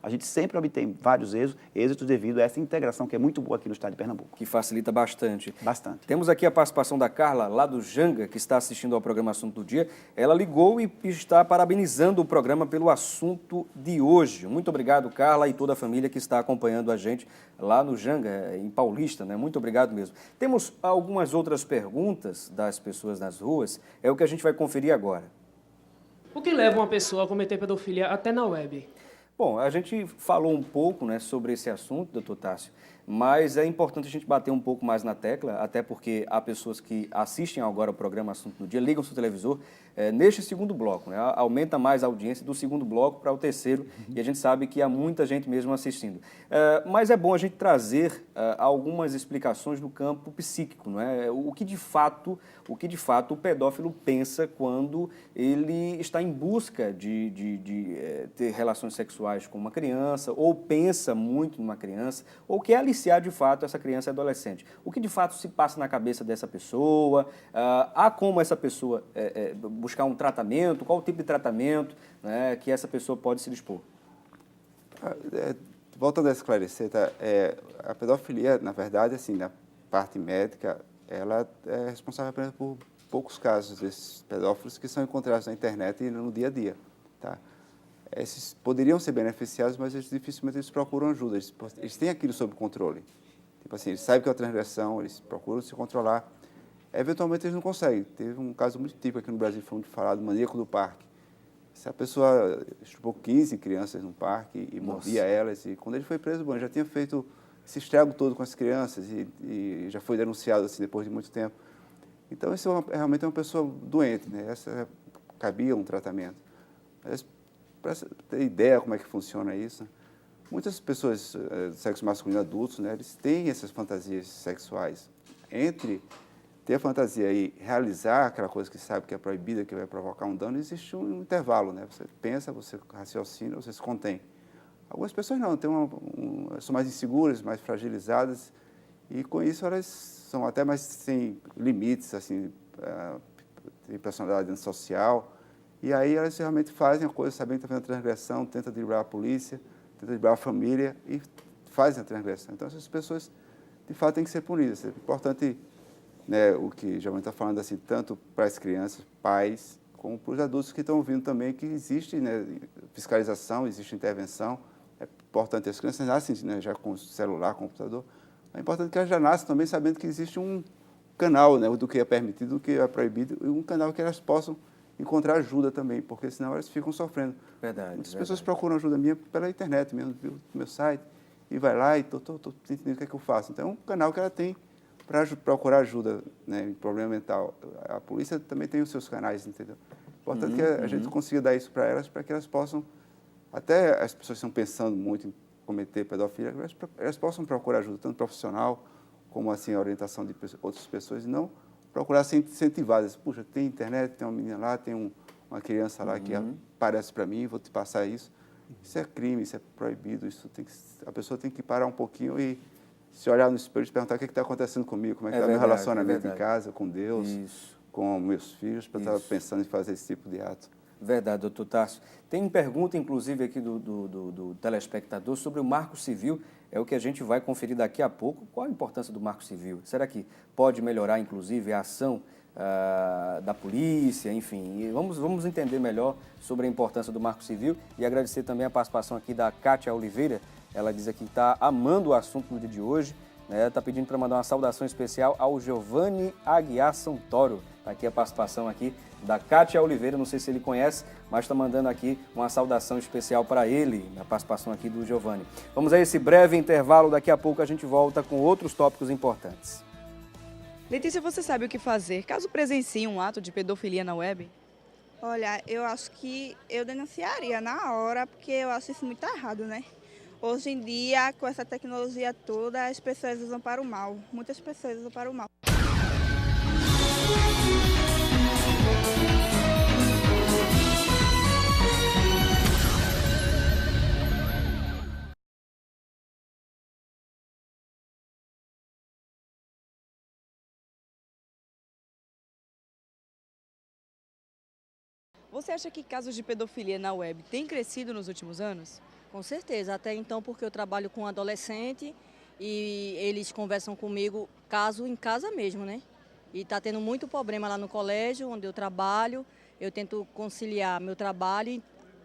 a gente sempre obtém vários êxitos devido a essa integração que é muito boa aqui no estado de Pernambuco. Que facilita bastante. Bastante. Temos aqui a participação da Carla, lá do Janga, que está assistindo ao programa Assunto do Dia. Ela ligou e está parabenizando o programa pelo assunto de hoje. Muito obrigado, Carla, e toda a família que está acompanhando a gente lá no Janga, em Paulista, né? Muito obrigado mesmo. Temos algumas outras perguntas das pessoas nas ruas, é o que a gente vai conferir agora. O que leva uma pessoa a cometer pedofilia até na web? Bom, a gente falou um pouco, né, sobre esse assunto, doutor Tássio, mas é importante a gente bater um pouco mais na tecla, até porque há pessoas que assistem agora o programa Assunto do Dia, ligam seu televisor neste segundo bloco, né, aumenta mais a audiência do segundo bloco para o terceiro, e a gente sabe que há muita gente mesmo assistindo. Mas é bom a gente trazer algumas explicações do campo psíquico, não é? O que de fato o pedófilo pensa quando ele está em busca de ter relações sexuais com uma criança, ou pensa muito numa criança, ou quer aliciar de fato essa criança e adolescente. O que de fato se passa na cabeça dessa pessoa? Há como essa pessoa buscar um tratamento? Qual o tipo de tratamento, né, que essa pessoa pode se dispor? Voltando a esclarecer, tá? A pedofilia, na verdade, assim, na parte médica, ela é responsável apenas por poucos casos desses pedófilos que são encontrados na internet e no dia a dia, tá? Esses poderiam ser beneficiados, mas dificilmente procuram ajuda. Eles têm aquilo sob controle. Tipo assim, eles sabem que é uma transgressão, eles procuram se controlar. Eventualmente, eles não conseguem. Teve um caso muito típico aqui no Brasil, foi muito falado, o maníaco do parque. Essa pessoa estrupou 15 crianças no parque e mordia elas. E quando ele foi preso, bom, já tinha feito esse estrago todo com as crianças e já foi denunciado assim, depois de muito tempo. Então, isso realmente é uma pessoa doente, né? Essa cabia um tratamento. Mas, para ter ideia como é que funciona isso, muitas pessoas do sexo masculino adultos, né, eles têm essas fantasias sexuais. Entre ter a fantasia e realizar aquela coisa que sabe que é proibida, que vai provocar um dano, existe um intervalo, né? Você pensa, você raciocina, você se contém. Algumas pessoas não, são mais inseguras, mais fragilizadas, e com isso elas são até mais sem limites, assim, de personalidade social. E aí elas realmente fazem a coisa, sabendo que está fazendo transgressão, tentam driblar a polícia, tentam driblar a família e fazem a transgressão. Então, essas pessoas, de fato, têm que ser punidas. É importante, né, o que Giovanni está falando, assim, tanto para as crianças, pais, como para os adultos que estão ouvindo também, que existe, né, fiscalização, existe intervenção. É importante, as crianças nascem, né, já com celular, computador. É importante que elas já nasçam também sabendo que existe um canal, né, do que é permitido, do que é proibido, e um canal que elas possam encontrar ajuda também, porque senão elas ficam sofrendo. Verdade. Muitas pessoas procuram ajuda minha pela internet mesmo, viu, no meu site, e vai lá e estou entendendo o que é que eu faço. Então, é um canal que ela tem para procurar ajuda, né, em problema mental. A polícia também tem os seus canais, entendeu? Importante que a gente consiga dar isso para que elas possam, até as pessoas que estão pensando muito em cometer pedofilia, elas possam procurar ajuda, tanto profissional como assim, a orientação de outras pessoas, e não procurar ser incentivadas. Puxa, tem internet, tem uma menina lá, tem uma criança lá que aparece para mim, vou te passar isso. Isso é crime, isso é proibido, a pessoa tem que parar um pouquinho e se olhar no espelho e se perguntar o que está acontecendo comigo, como é que está o meu relacionamento em casa, com Deus, com meus filhos, para estar pensando em fazer esse tipo de ato. Verdade, doutor Tássio. Tem pergunta, inclusive, aqui do telespectador sobre o Marco Civil. É o que a gente vai conferir daqui a pouco. Qual a importância do Marco Civil? Será que pode melhorar, inclusive, a ação da polícia? Enfim, e vamos entender melhor sobre a importância do Marco Civil e agradecer também a participação aqui da Kátia Oliveira. Ela diz aqui que está amando o assunto no dia de hoje. Está pedindo para mandar uma saudação especial ao Giovanni Aguiar Santoro. Está aqui a participação aqui da Kátia Oliveira, não sei se ele conhece, mas está mandando aqui uma saudação especial para ele, na participação aqui do Giovanni. Vamos a esse breve intervalo, daqui a pouco a gente volta com outros tópicos importantes. Letícia, você sabe o que fazer caso presencie um ato de pedofilia na web? Olha, eu acho que eu denunciaria na hora, porque eu acho isso muito errado, né? Hoje em dia, com essa tecnologia toda, as pessoas usam para o mal. Muitas pessoas usam para o mal. Você acha que casos de pedofilia na web têm crescido nos últimos anos? Com certeza, até então porque eu trabalho com adolescente e eles conversam comigo caso em casa mesmo, né? E está tendo muito problema lá no colégio onde eu trabalho, eu tento conciliar meu trabalho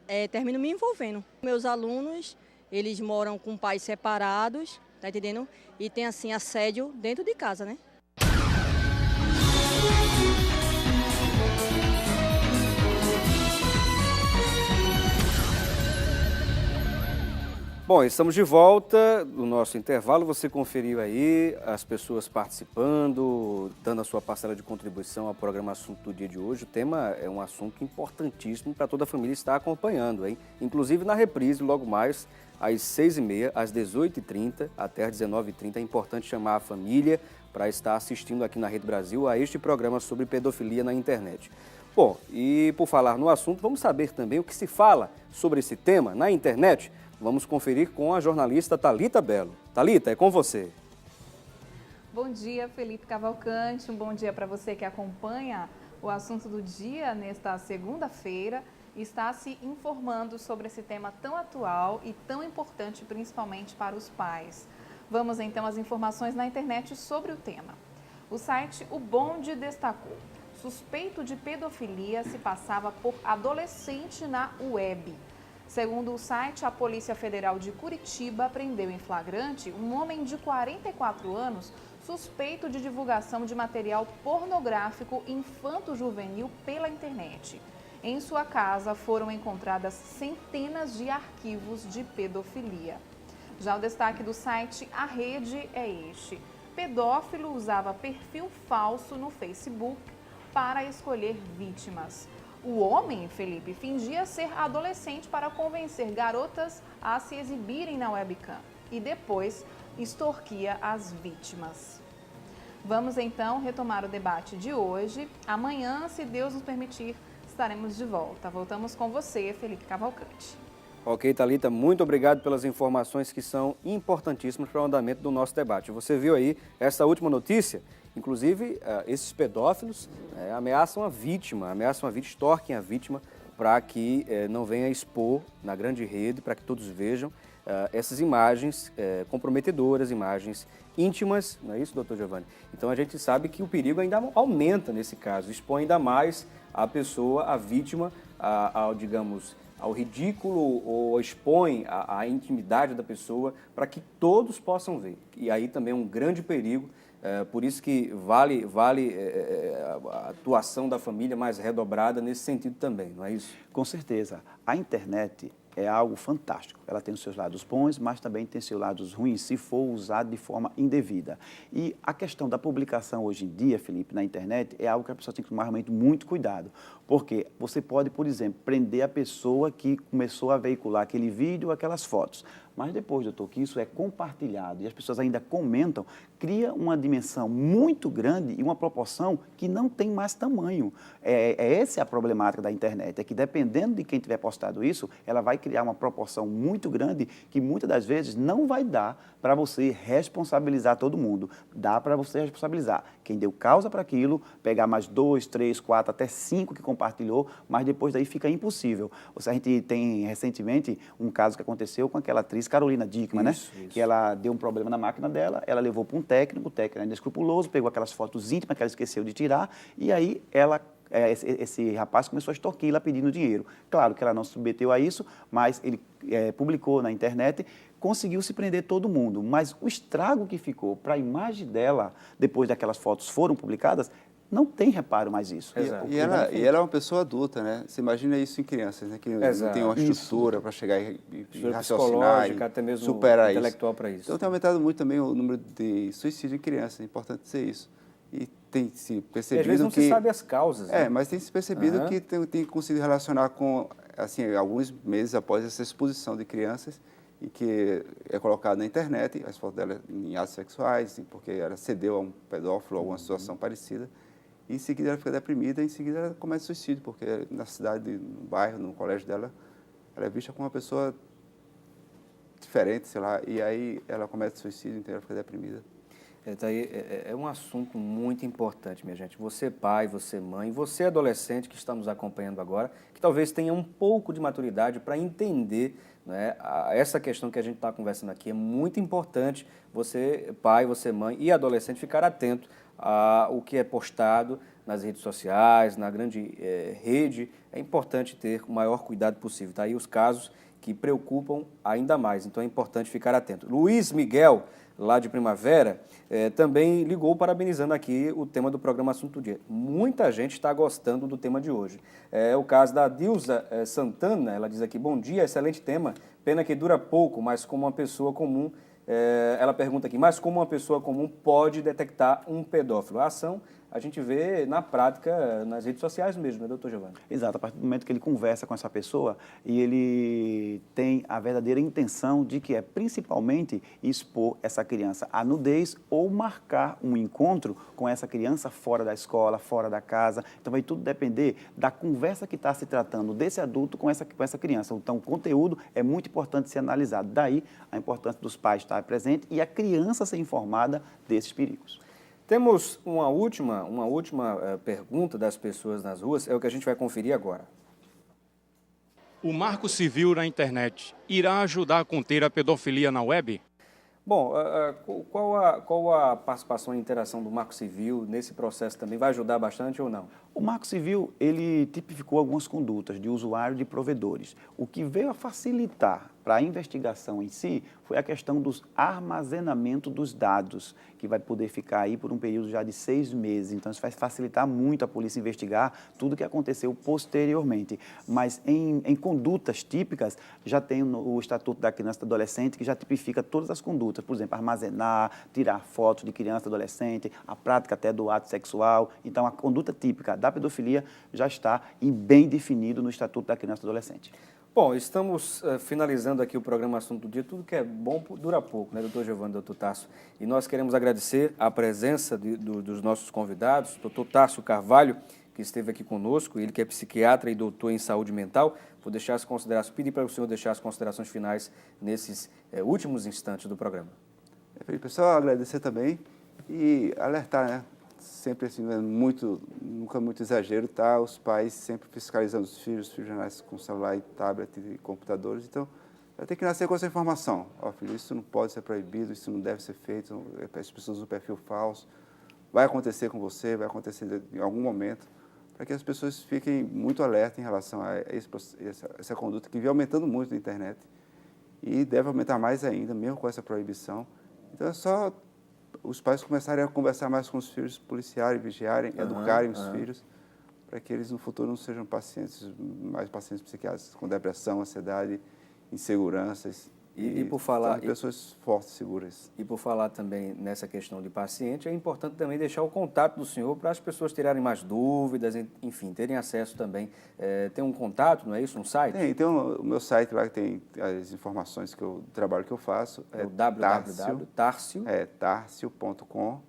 e termino me envolvendo. Meus alunos, eles moram com pais separados, tá entendendo? E tem assim assédio dentro de casa, né? Bom, estamos de volta no nosso intervalo. Você conferiu aí as pessoas participando, dando a sua parcela de contribuição ao programa Assunto do Dia de hoje. O tema é um assunto importantíssimo para toda a família estar acompanhando, hein? Inclusive na reprise, logo mais, às 6h30, às 18h30, até às 19h30. É importante chamar a família para estar assistindo aqui na Rede Brasil a este programa sobre pedofilia na internet. Bom, e por falar no assunto, vamos saber também o que se fala sobre esse tema na internet. Vamos conferir com a jornalista Thalita Belo. Thalita, é com você. Bom dia, Felipe Cavalcante. Um bom dia para você que acompanha o assunto do dia nesta segunda-feira e está se informando sobre esse tema tão atual e tão importante, principalmente para os pais. Vamos então às informações na internet sobre o tema. O site O Bonde destacou: suspeito de pedofilia se passava por adolescente na web. Segundo o site, a Polícia Federal de Curitiba prendeu em flagrante um homem de 44 anos suspeito de divulgação de material pornográfico infanto-juvenil pela internet. Em sua casa foram encontradas centenas de arquivos de pedofilia. Já o destaque do site A Rede é este: pedófilo usava perfil falso no Facebook para escolher vítimas. O homem, Felipe, fingia ser adolescente para convencer garotas a se exibirem na webcam e depois extorquia as vítimas. Vamos então retomar o debate de hoje. Amanhã, se Deus nos permitir, estaremos de volta. Voltamos com você, Felipe Cavalcante. Ok, Thalita, muito obrigado pelas informações que são importantíssimas para o andamento do nosso debate. Você viu aí essa última notícia? Inclusive, esses pedófilos ameaçam a vítima, extorquem a vítima para que não venha expor na grande rede, para que todos vejam essas imagens comprometedoras, imagens íntimas, não é isso, doutor Giovanni? Então a gente sabe que o perigo ainda aumenta nesse caso, expõe ainda mais a pessoa, a vítima, ao ridículo ou expõe a intimidade da pessoa para que todos possam ver. E aí também é um grande perigo. Por isso que vale a atuação da família mais redobrada nesse sentido também, não é isso? Com certeza. A internet é algo fantástico. Ela tem os seus lados bons, mas também tem seus lados ruins, se for usado de forma indevida. E a questão da publicação hoje em dia, Felipe, na internet, é algo que a pessoa tem que tomar realmente muito cuidado. Porque você pode, por exemplo, prender a pessoa que começou a veicular aquele vídeo, aquelas fotos. Mas depois, doutor, que isso é compartilhado e as pessoas ainda comentam, cria uma dimensão muito grande e uma proporção que não tem mais tamanho. Essa é a problemática da internet, é que dependendo de quem tiver postado isso, ela vai criar uma proporção muito grande que muitas das vezes não vai dar para você responsabilizar todo mundo. Dá para você responsabilizar quem deu causa para aquilo, pegar mais 2, 3, 4, até 5 que compartilhou, mas depois daí fica impossível. A gente tem recentemente um caso que aconteceu com aquela atriz Carolina Dickmann, né? Que ela deu um problema na máquina dela, ela levou para um técnico, o técnico era inescrupuloso, pegou aquelas fotos íntimas que ela esqueceu de tirar e aí esse rapaz começou a extorquí-la pedindo dinheiro. Claro que ela não se submeteu a isso, mas ele publicou na internet, conseguiu se prender todo mundo. Mas o estrago que ficou para a imagem dela, depois daquelas fotos foram publicadas, não tem reparo mais isso. E ela é uma pessoa adulta, né? Você imagina isso em crianças, né? Que não tem uma estrutura para chegar e raciocinar e até mesmo superar intelectual para isso. Então tem aumentado muito também o número de suicídio em crianças, é importante dizer isso. E tem se percebido às vezes não se sabe as causas. Né? Mas tem se percebido que tem conseguido relacionar com, assim, alguns meses após essa exposição de crianças e que é colocado na internet, as fotos dela em atos sexuais, porque ela cedeu a um pedófilo, alguma situação parecida. E em seguida ela fica deprimida, e em seguida ela comete suicídio, porque na cidade, no bairro, no colégio dela, ela é vista como uma pessoa diferente, sei lá, e aí ela comete suicídio, então ela fica deprimida. É um assunto muito importante, minha gente. Você pai, você mãe, você adolescente que está nos acompanhando agora, que talvez tenha um pouco de maturidade para entender, né, essa questão que a gente está conversando aqui. É muito importante você, pai, você mãe e adolescente, ficar atento ao que é postado nas redes sociais, na grande rede. É importante ter o maior cuidado possível. Tá aí os casos que preocupam ainda mais, então é importante ficar atento. Luiz Miguel, lá de Primavera, também ligou parabenizando aqui o tema do programa Assunto do Dia. Muita gente está gostando do tema de hoje. É o caso da Dilza Santana, ela diz aqui: bom dia, excelente tema, pena que dura pouco, mas como uma pessoa comum, ela pergunta aqui, mas como uma pessoa comum pode detectar um pedófilo? A ação a gente vê na prática, nas redes sociais mesmo, né, doutor Giovanni? Exato, a partir do momento que ele conversa com essa pessoa e ele tem a verdadeira intenção de que é principalmente expor essa criança à nudez ou marcar um encontro com essa criança fora da escola, fora da casa. Então vai tudo depender da conversa que está se tratando desse adulto com essa criança. Então o conteúdo é muito importante ser analisado. Daí a importância dos pais estar presentes e a criança ser informada desses perigos. Temos uma última pergunta das pessoas nas ruas, é o que a gente vai conferir agora. O Marco Civil na internet irá ajudar a conter a pedofilia na web? Bom, qual a participação e interação do Marco Civil nesse processo também? Vai ajudar bastante ou não? O Marco Civil, ele tipificou algumas condutas de usuário e de provedores. O que veio a facilitar para a investigação em si foi a questão dos armazenamento dos dados, que vai poder ficar aí por um período já de 6 meses. Então, isso vai facilitar muito a polícia investigar tudo o que aconteceu posteriormente. Mas em condutas típicas, já tem o Estatuto da Criança e do Adolescente, que já tipifica todas as condutas. Por exemplo, armazenar, tirar fotos de criança e adolescente, a prática até do ato sexual. Então, a conduta típica da pedofilia já está bem definido no Estatuto da Criança e do Adolescente. Bom, estamos finalizando aqui o programa Assunto do Dia. Tudo que é bom dura pouco, né, doutor Giovanni, doutor Tássio? E nós queremos agradecer a presença dos nossos convidados, doutor Tássio Carvalho, que esteve aqui conosco, ele que é psiquiatra e doutor em saúde mental. Vou deixar as considerações, pedir para o senhor deixar as considerações finais nesses últimos instantes do programa. Felipe, só agradecer também e alertar, né? Sempre assim, nunca muito exagero, tá? Os pais sempre fiscalizando os filhos jornais com celular e tablet e computadores. Então, vai ter que nascer com essa informação. Ó, filho, isso não pode ser proibido, isso não deve ser feito, as pessoas usam perfil falso. Vai acontecer com você, vai acontecer em algum momento, para que as pessoas fiquem muito alertas em relação a essa conduta que vem aumentando muito na internet e deve aumentar mais ainda, mesmo com essa proibição. Então, é só os pais começarem a conversar mais com os filhos, policiarem, vigiarem, educarem os filhos, para que eles no futuro não sejam mais pacientes psiquiátricos com depressão, ansiedade, inseguranças. E por falar pessoas fortes, seguras. E por falar também nessa questão de paciente, é importante também deixar o contato do senhor para as pessoas tirarem mais dúvidas, enfim, terem acesso também. Tem um contato, não é isso? Um site? Tem o meu site lá que tem as informações do trabalho que eu faço. É o www.tarcio. Tarcio.com.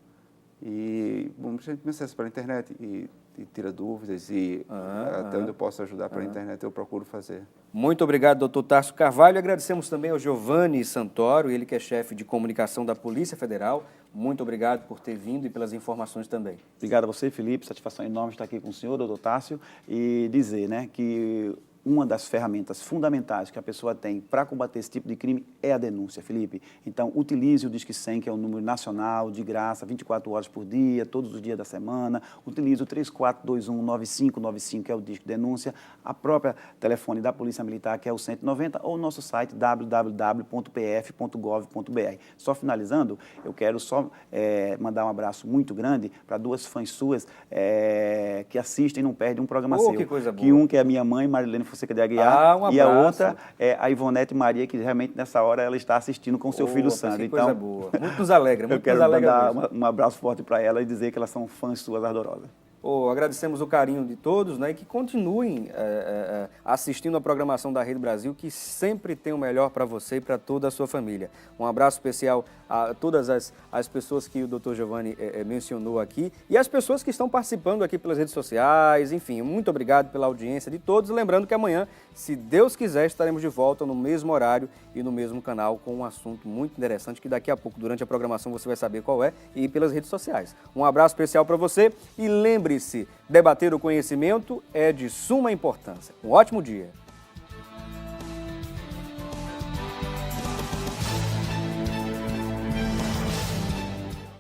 E a gente me acessa pela internet e tira dúvidas e até onde eu posso ajudar pela internet eu procuro fazer. Muito obrigado, doutor Tássio Carvalho. Agradecemos também ao Giovanni Santoro, ele que é chefe de comunicação da Polícia Federal. Muito obrigado por ter vindo e pelas informações também. Obrigado a você, Felipe. Satisfação enorme estar aqui com o senhor, doutor Tássio, e dizer, né, que uma das ferramentas fundamentais que a pessoa tem para combater esse tipo de crime é a denúncia, Felipe. Então, utilize o Disque 100, que é um número nacional, de graça, 24 horas por dia, todos os dias da semana. Utilize o 3421-9595, que é o Disque Denúncia. A própria telefone da Polícia Militar, que é o 190, ou o nosso site www.pf.gov.br. Só finalizando, eu quero só mandar um abraço muito grande para 2 fãs suas que assistem e não perdem um programa seu. Que coisa boa. Que um que é a minha mãe, Marilene Fonseca de Aguiar, e a outra é a Ivonete Maria, que realmente nessa hora ela está assistindo com o seu filho Sandro. Então, coisa boa. Muito nos alegra, eu quero mandar um abraço forte para ela e dizer que elas são fãs suas ardorosas. agradecemos o carinho de todos, né, e que continuem assistindo a programação da Rede Brasil, que sempre tem o melhor para você e para toda a sua família. Um abraço especial a todas as pessoas que o Dr. Giovanni mencionou aqui e as pessoas que estão participando aqui pelas redes sociais, enfim, muito obrigado pela audiência de todos. Lembrando que amanhã, se Deus quiser, estaremos de volta no mesmo horário e no mesmo canal com um assunto muito interessante que daqui a pouco, durante a programação, você vai saber qual é e pelas redes sociais. Um abraço especial para você e lembre-se, debater o conhecimento é de suma importância. Um ótimo dia!